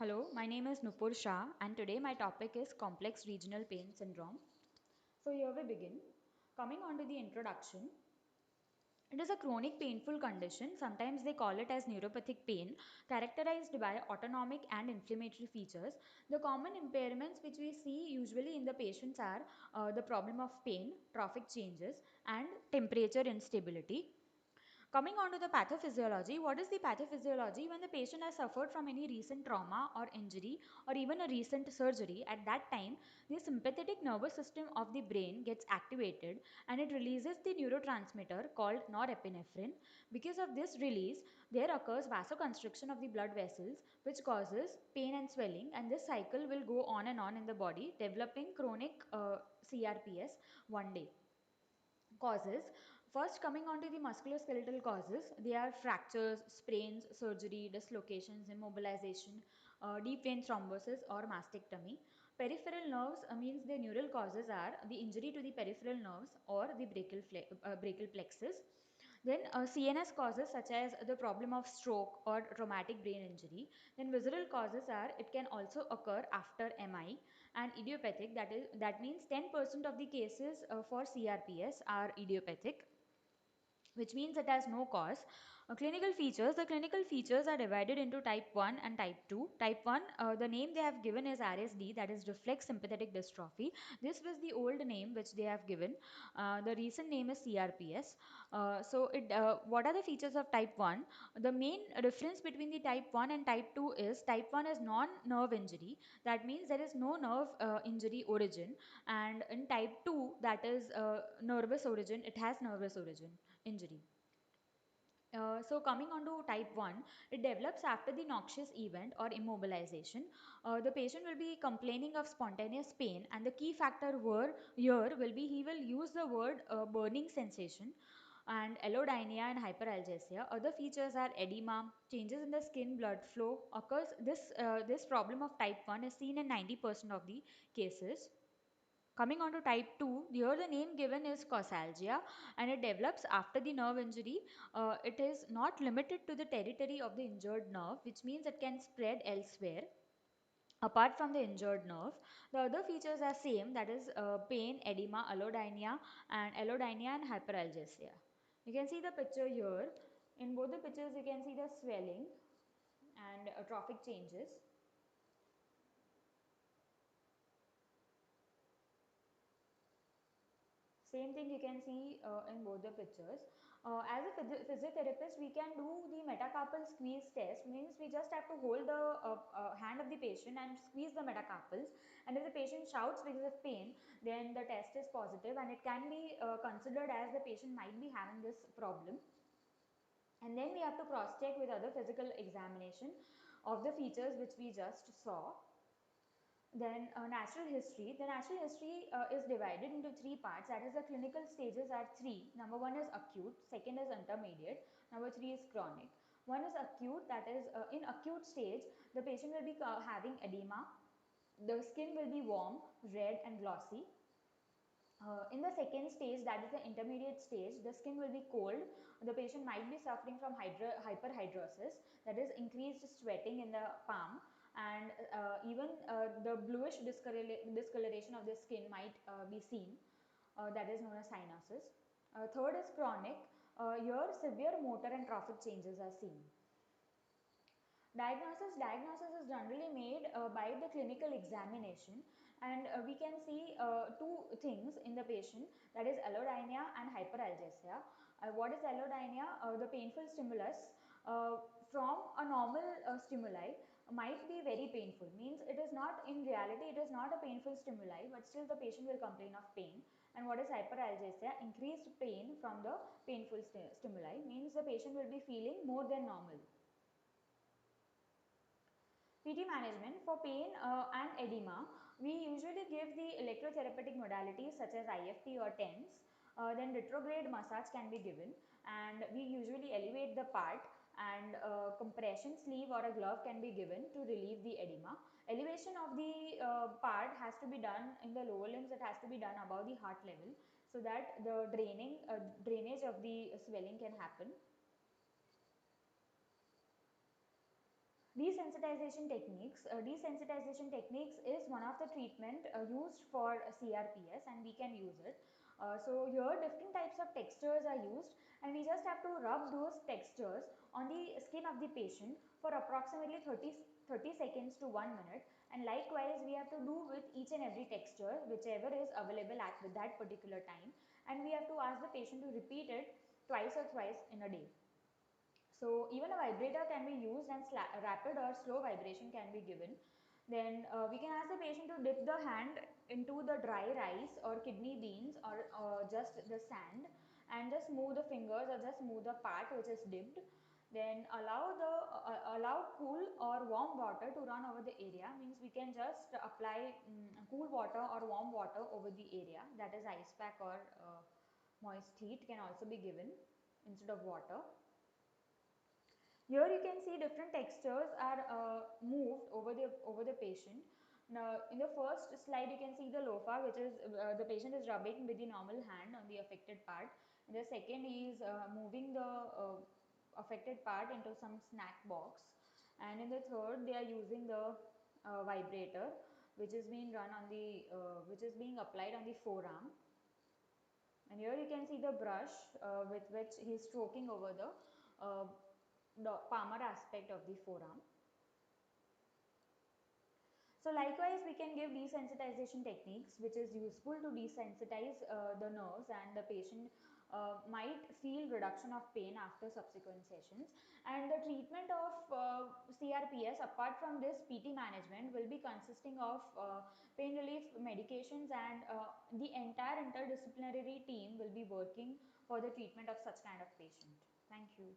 Hello, my name is Nupur Shah, and today my topic is complex regional pain syndrome. So, here we begin. Coming on to the introduction, it is a chronic painful condition, sometimes they call it as neuropathic pain, characterized by autonomic and inflammatory features. The common impairments which we see usually in the patients are the problem of pain, trophic changes, and temperature instability. Coming on to the pathophysiology, what is the pathophysiology? When the patient has suffered from any recent trauma or injury or even a recent surgery, at that time the sympathetic nervous system of the brain gets activated and it releases the neurotransmitter called norepinephrine. Because of this release, there occurs vasoconstriction of the blood vessels which causes pain and swelling, and this cycle will go on and on in the body, developing chronic CRPS one day. Causes. First, coming on to the musculoskeletal causes, they are fractures, sprains, surgery, dislocations, immobilization, deep vein thrombosis, or mastectomy. Peripheral nerves means the neural causes are the injury to the peripheral nerves or the brachial plexus. Then CNS causes such as the problem of stroke or traumatic brain injury. Then visceral causes are it can also occur after MI, and idiopathic, that means 10% of the cases for CRPS are idiopathic, which means it has no cause. Clinical features, the clinical features are divided into type 1 and type 2. Type 1, the name they have given is RSD, that is reflex sympathetic dystrophy. This was the old name which they have given. The recent name is CRPS. What are the features of type 1? The main difference between the type 1 and type 2 is type 1 is non-nerve injury, that means there is no nerve injury origin, and in type 2, that is nervous origin, it has nervous origin injury. So coming on to type 1, it develops after the noxious event or immobilization. The patient will be complaining of spontaneous pain, and the key factor here will be he will use the word burning sensation and allodynia and hyperalgesia. Other features are edema, changes in the skin blood flow occurs. This problem of type 1 is seen in 90% of the cases. Coming on to type 2, here the name given is causalgia, and it develops after the nerve injury. It is not limited to the territory of the injured nerve, which means it can spread elsewhere apart from the injured nerve. The other features are same, that is pain, edema, allodynia and hyperalgesia. You can see the picture here. In both the pictures you can see the swelling and trophic changes. Same thing you can see in both the pictures. As a physiotherapist, we can do the metacarpal squeeze test. Means we just have to hold the hand of the patient and squeeze the metacarpals. And if the patient shouts because of pain, then the test is positive, and it can be considered as the patient might be having this problem. And then we have to cross check with other physical examination of the features which we just saw. Then natural history. The natural history is divided into three parts. That is, the clinical stages are three. Number one is acute, second is intermediate, number three is chronic. One is acute, that is in acute stage, the patient will be having edema. The skin will be warm, red and glossy. In the second stage, that is the intermediate stage, the skin will be cold. The patient might be suffering from hyperhidrosis, that is increased sweating in the palm, and even the bluish discoloration of the skin might be seen, that is known as cyanosis. Third is chronic. Here severe motor and trophic changes are seen. Diagnosis is generally made by the clinical examination, and we can see two things in the patient, that is allodynia and hyperalgesia. What is allodynia? The painful stimulus from a normal stimuli might be very painful, means it is not, in reality it is not a painful stimuli, but still the patient will complain of pain. And what is hyperalgesia? Increased pain from the painful stimuli, means the patient will be feeling more than normal. PT management for pain and edema, we usually give the electrotherapeutic modalities such as IFT or TENS. Then retrograde massage can be given, and we usually elevate the part, and compression sleeve or a glove can be given to relieve the edema. Elevation of the part has to be done in the lower limbs, it has to be done above the heart level, so that the drainage of the swelling can happen. Desensitization techniques is one of the treatment used for CRPS, and we can use it. So here different types of textures are used, and we just have to rub those textures on the skin of the patient for approximately 30 seconds to 1 minute, and likewise we have to do with each and every texture whichever is available at with that particular time, and we have to ask the patient to repeat it twice or thrice in a day. So even a vibrator can be used, and rapid or slow vibration can be given. Then we can ask the patient to dip the hand into the dry rice or kidney beans, or just the sand, and just move the fingers or just move the part which is dipped. Then allow cool or warm water to run over the area. Means we can just apply cool water or warm water over the area, that is ice pack or moist heat can also be given instead of water. Here you can see different textures are moved over the patient. Now, in the first slide, you can see the lofa, which is the patient is rubbing with the normal hand on the affected part. In the second, he is moving the affected part into some snack box. And in the third, they are using the vibrator, which is being run on the which is being applied on the forearm. And here you can see the brush with which he is stroking over the palmar aspect of the forearm. So likewise we can give desensitization techniques, which is useful to desensitize the nerves, and the patient might feel reduction of pain after subsequent sessions. And the treatment of CRPS apart from this PT management will be consisting of pain relief medications, and the entire interdisciplinary team will be working for the treatment of such kind of patient. Thank you.